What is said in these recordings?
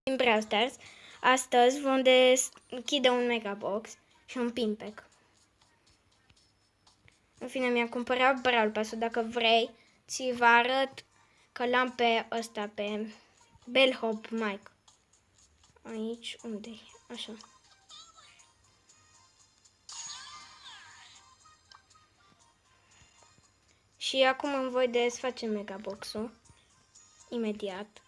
Din Brawl Stars. Astăzi vom deschide un Megabox și un Pimpec. În fine, mi-am cumpărat Brawl Pass-ul. Dacă vrei, ți vă arăt că l-am pe ăsta, pe Bellhop Mike. Aici, unde-i? Așa. Și acum îmi voi desface Megabox-ul. Imediat.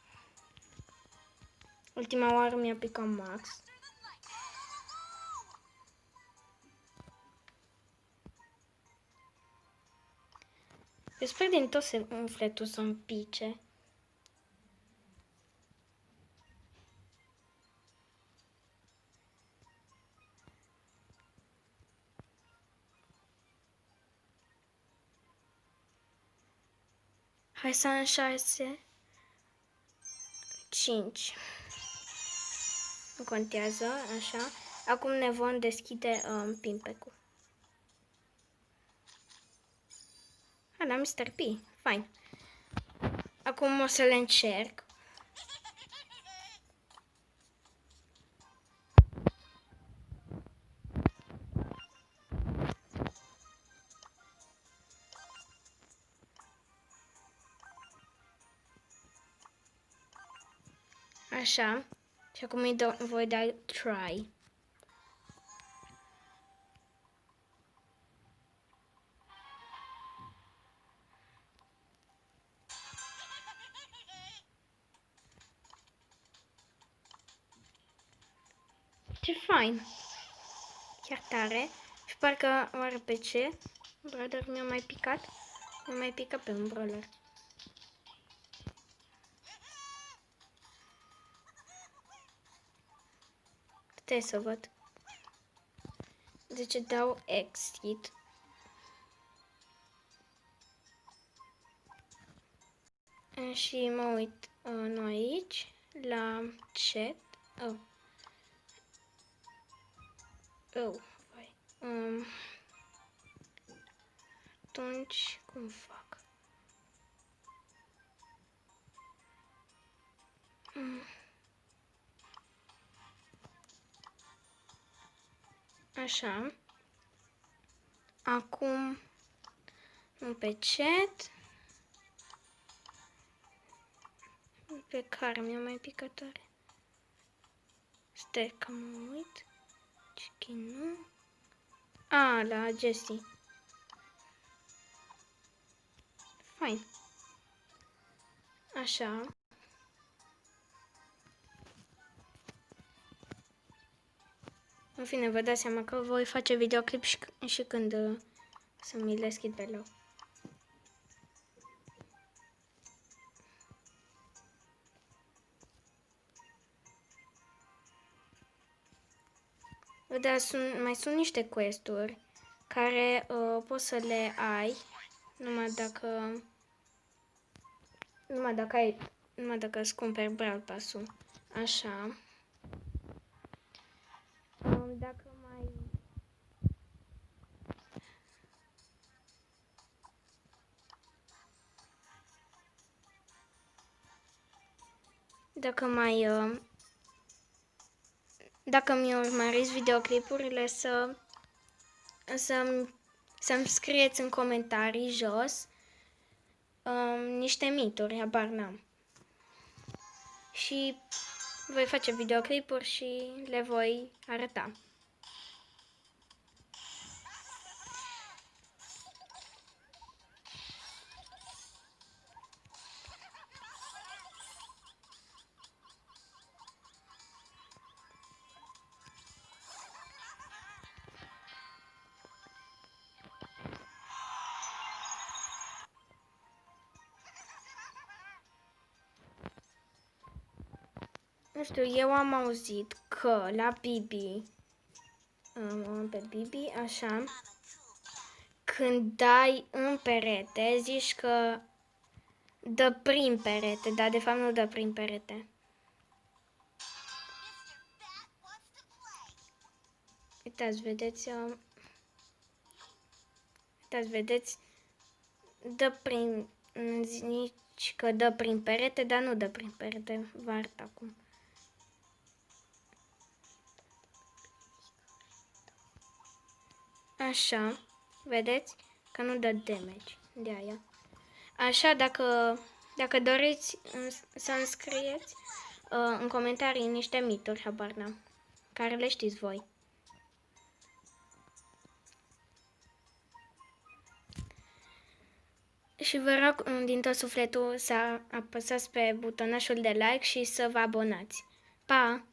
Ultima oară mi-a picat Max. Eu sper din tot sufletul să-mi pice. Hai să am 6, 5. Nu contează, așa. Acum ne vom deschide Pimpec-ul. Da, Mr. P. Fine. Acum o să le încerc. Așa. Și acum îi voi da try. Ce fain. Chiar tare. Și parcă oare pe ce? Brother mi-a mai picat. Mi-a mai picat pe un brawler. Stai să văd. Deci dau exit. Și mă uit nu aici, la chat. Vai. Atunci, cum fac? Așa. Acum, pe chat. Pe care mi-a mai picat tare. Stai că mă uit. Nu. La Jessie. Fine. Așa. În fine, vă dați seama că voi face videoclip și când să mi le deschid pe loc. Da, mai sunt niște quest-uri care poți să le ai numai dacă îți cumperi Brawl Pass-ul. Așa. Dacă mi urmăriți videoclipurile, să-mi scrieți în comentarii jos niște mituri, habar n-am. Și voi face videoclipuri și le voi arăta. Nu știu, eu am auzit că la Bibi, pe Bibi, așa, când dai în perete, zici că dă prin perete, dar de fapt nu dă prin perete. Uitați, vedeți, dă prin, zici că dă prin perete, dar nu dă prin perete, vă arăt acum. Așa, vedeți că nu dă damage de aia. Așa, dacă doriți să-mi scrieți în comentarii niște mituri, habar n-am, care le știți voi. Și vă rog din tot sufletul să apăsați pe butonașul de like și să vă abonați. Pa!